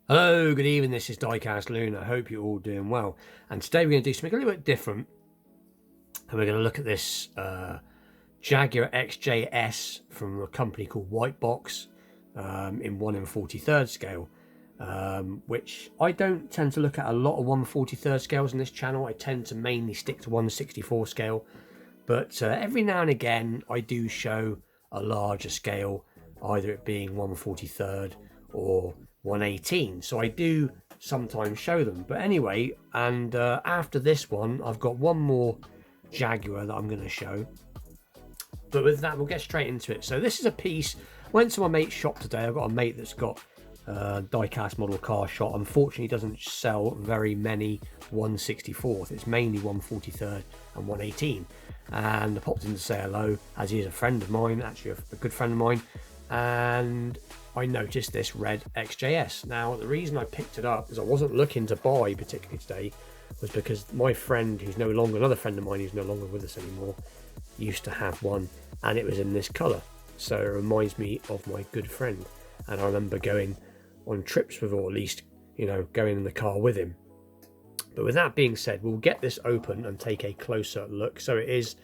Hello, good evening, this is Diecast Loon. I hope you're all doing well. And today we're going to do something a little bit different. And we're going to look at this Jaguar XJS from a company called Whitebox in 1/43 scale. Which I don't tend to look at a lot of 1/43 scales in this channel. I tend to mainly stick to 1/64 scale. But every now and again I do show a larger scale, either it being 1/43 or 1/18, so I do sometimes show them. But anyway, and after this one I've got one more Jaguar that I'm going to show, but with that we'll get straight into it. So this is a piece. Went to my mate's shop today. I've got a mate that's got die-cast model car shop. Unfortunately he doesn't sell very many 1/64. It's mainly 1/43 and 1/18, and I popped in to say hello, as he is a friend of mine, actually a good friend of mine, and I noticed this red XJS. Now the reason I picked it up is I wasn't looking to buy particularly today, was because my friend, who's no longer, another friend of mine who's no longer with us anymore, used to have one, and it was in this colour, so it reminds me of my good friend. And I remember going on trips with, or at least, you know, going in the car with him. But with that being said, we'll get this open and take a closer look. So it is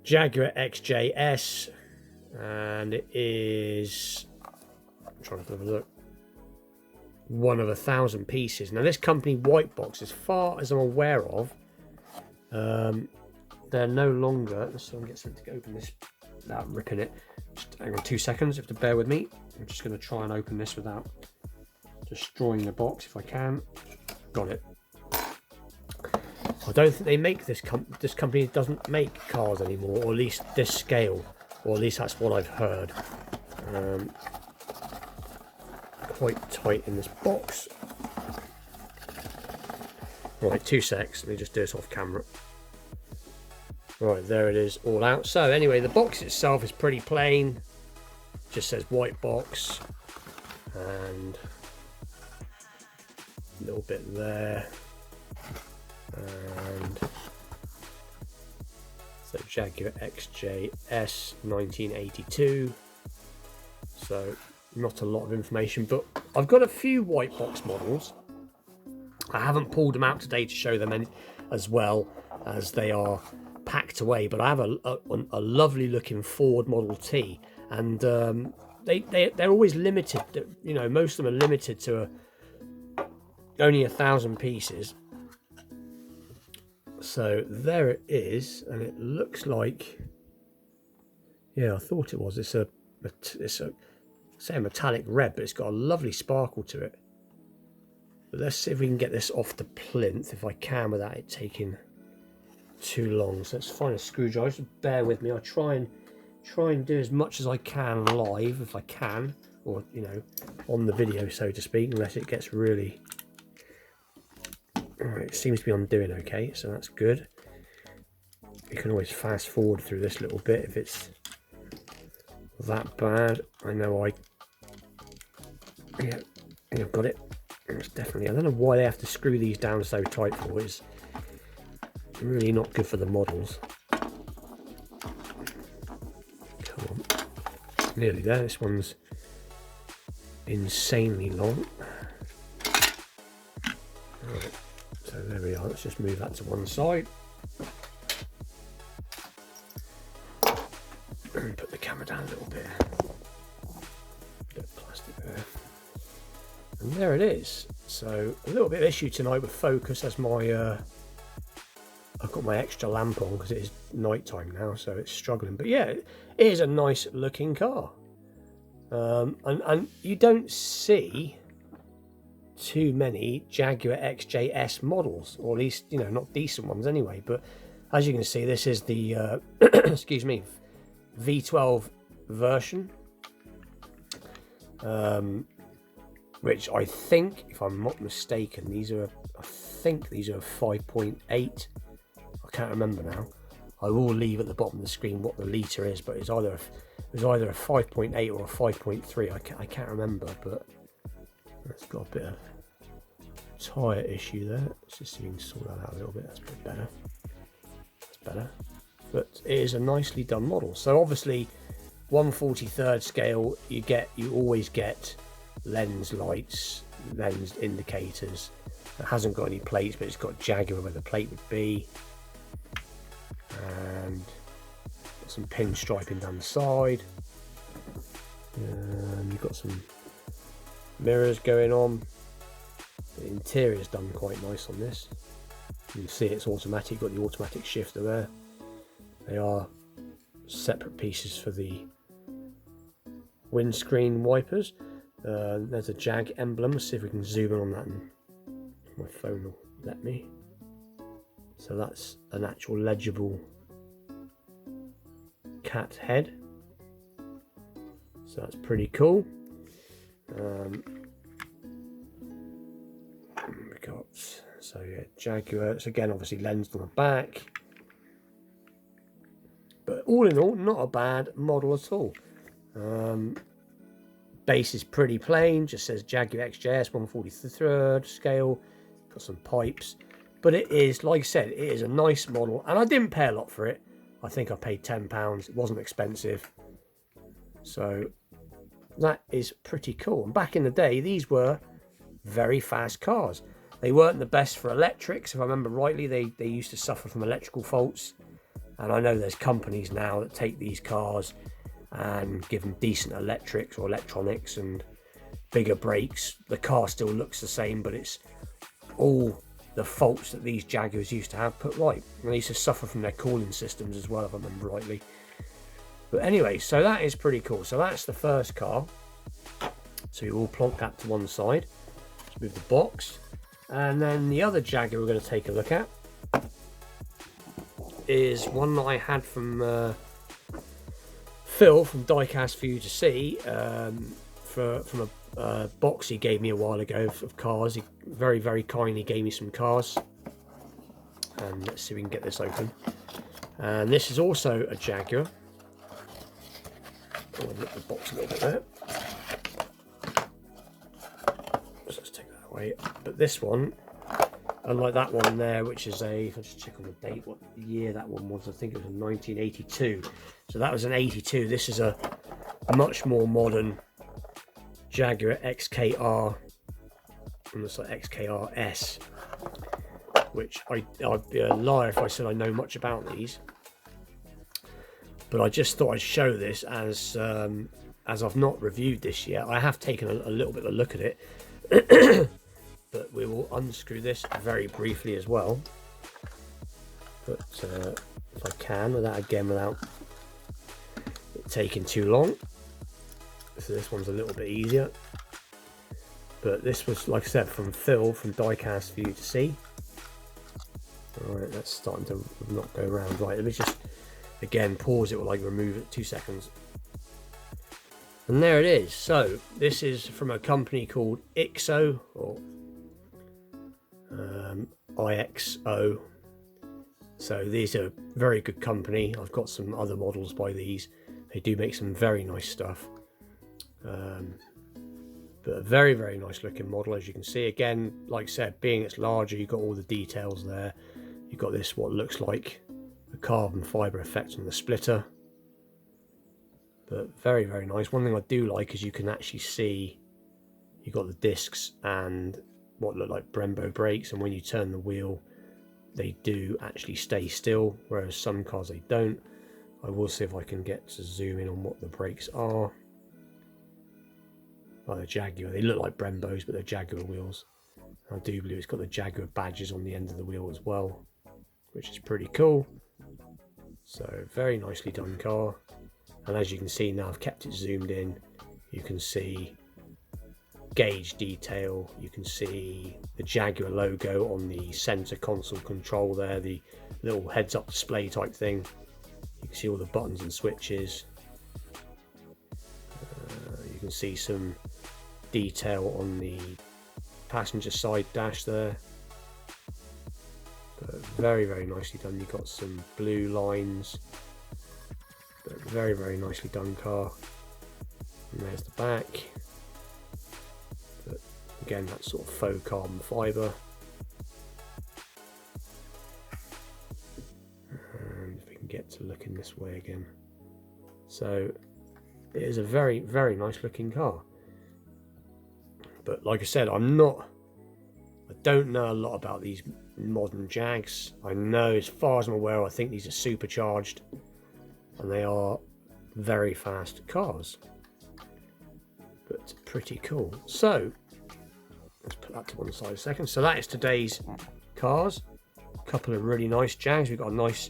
Jaguar XJS, and it is, I'm trying to have a look, one of 1,000 pieces. Now this company Whitebox, as far as I'm aware of, they're no longer, let's see if I can get something to open this without ripping it. Just hang on 2 seconds, you have to bear with me. I'm just going to try and open this without destroying the box if I can. Got it. I don't think they make this company doesn't make cars anymore, or at least this scale, or at least that's what I've heard. Quite tight in this box. Right, 2 secs, let me just do this off camera. Right, there it is, all out. So anyway, the box itself is pretty plain, just says Whitebox, and a little bit there, and so Jaguar XJS 1982. So not a lot of information, but I've got a few Whitebox models. I haven't pulled them out today to show them as well, as they are packed away, but I have a lovely looking Ford Model T, and they're always limited. You know, most of them are limited to only 1,000 pieces. So there it is, and it looks like, yeah, I thought it was. It's a say a metallic red, but it's got a lovely sparkle to it. But let's see if we can get this off the plinth, if I can, without it taking too long. So let's find a screwdriver. Just bear with me. I'll try and do as much as I can live, if I can, or, you know, on the video, so to speak, unless it gets really. All right, it seems to be undoing okay, so that's good. You can always fast forward through this little bit if it's that bad. I know yeah, I've got it. It's definitely, I don't know why they have to screw these down so tight for. It's really not good for the models. Come on, nearly there. This one's insanely long. Right, so there we are. Let's just move that to one side and put the camera down a little bit. Bit of plastic there. And there it is. So a little bit of issue tonight with focus, as my I've got my extra lamp on because it is night time now, so it's struggling. But yeah, it is a nice looking car, and you don't see too many Jaguar XJS models, or at least, you know, not decent ones anyway. But as you can see, this is the excuse me, V12 version, which I think, if I'm not mistaken, these are, I think these are 5.8. I can't remember now. I will leave at the bottom of the screen what the litre is, but it's either a 5.8 or a 5.3. I can't remember, but it's got a bit of tyre issue there. Let's just see if we can sort that out a little bit. That's a bit better. That's better. But it is a nicely done model. So obviously 1/43 scale, you always get lens lights, lens indicators. It hasn't got any plates, but it's got Jaguar where the plate would be, and got some pinstriping down the side. You've got some mirrors going on. The interior's done quite nice on this. You can see it's automatic, got the automatic shifter there. They are separate pieces for the windscreen wipers. There's a Jag emblem. Let's see if we can zoom in on that, and my phone will let me. So that's an actual legible cat head. So that's pretty cool. We got, so yeah, Jaguar. It's again obviously lensed on the back, but all in all, not a bad model at all. Base is pretty plain, just says Jaguar XJS 1/43 scale. Got some pipes, but it is, like I said, it is a nice model, and I didn't pay a lot for it. I think I paid £10. It wasn't expensive, so that is pretty cool. And back in the day, these were very fast cars. They weren't the best for electrics, if I remember rightly. They used to suffer from electrical faults, and I know there's companies now that take these cars and give them decent electrics or electronics and bigger brakes. The car still looks the same, but it's all the faults that these Jaguars used to have put right. And they used to suffer from their cooling systems as well, if I remember rightly. But anyway, so that is pretty cool. So that's the first car. So we will plonk that to one side. Let's move the box. And then the other Jaguar we're going to take a look at is one that I had from Phil from Diecast for you to see, from a box he gave me a while ago of cars. He very, very kindly gave me some cars. And let's see if we can get this open. And this is also a Jaguar. I'll lift the box a little bit there. So let's take that away. But this one, unlike that one there, which is a, if I just check on the date, what year that one was, I think it was in 1982. So that was an 82. This is a much more modern Jaguar XKR, and it's like XKR-s, which I'd be a liar if I said I know much about these. But I just thought I'd show this as I've not reviewed this yet. I have taken a little bit of a look at it, but we will unscrew this very briefly as well. But if I can, without it taking too long. So this one's a little bit easier. But this was, like I said, from Phil from Diecast for you to see. Alright, that's starting to not go around. Right, let me just again pause it while I remove it. 2 seconds. And there it is. So this is from a company called IXO, or IXO. So these are a very good company. I've got some other models by these. They do make some very nice stuff. But a very, very nice looking model, as you can see. Again, like I said, being it's larger, you've got all the details there. You've got this, what looks like a carbon fibre effect on the splitter. But very, very nice. One thing I do like is you can actually see you've got the discs and what look like Brembo brakes, and when you turn the wheel they do actually stay still, whereas some cars they don't. I will see if I can get to zoom in on what the brakes are. Oh, the Jaguar, they look like Brembos, but they're Jaguar wheels. I do believe it's got the Jaguar badges on the end of the wheel as well, which is pretty cool. So very nicely done car. And as you can see now, I've kept it zoomed in. You can see gauge detail. You can see the Jaguar logo on the center console control there, the little heads-up display type thing. You can see all the buttons and switches. You can see some detail on the passenger side dash there. But very, very nicely done. You've got some blue lines. But very, very nicely done car. And there's the back. But again, that sort of faux carbon fibre. And if we can get to looking this way again. So it is a very, very nice looking car. But like I said, I don't know a lot about these modern Jags. I know, as far as I'm aware, I think these are supercharged, and they are very fast cars. But pretty cool. So let's put that to one side a second. So that is today's cars. A couple of really nice Jags. We've got a nice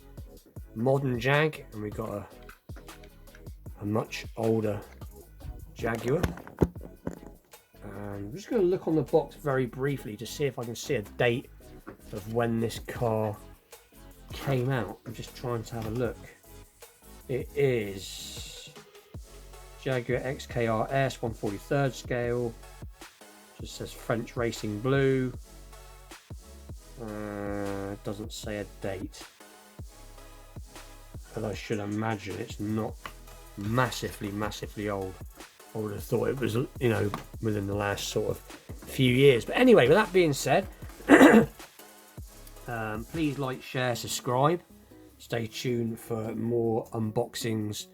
modern Jag, and we've got a much older Jaguar. And I'm just going to look on the box very briefly to see if I can see a date of when this car came out. I'm just trying to have a look. It is Jaguar XKR-s 1/43 scale. Just says French Racing Blue. It doesn't say a date, but I should imagine it's not massively old. I would have thought it was, you know, within the last sort of few years. But anyway, with that being said, please like, share, subscribe. Stay tuned for more unboxings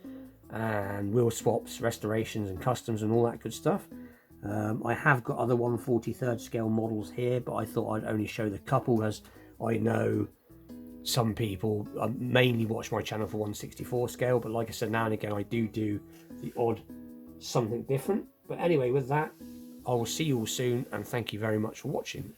and wheel swaps, restorations and customs and all that good stuff. I have got other 1/43 scale models here, but I thought I'd only show the couple, as I know some people mainly watch my channel for 1/64 scale, but like I said, now and again I do the odd something different. But anyway, with that, I will see you all soon, and thank you very much for watching.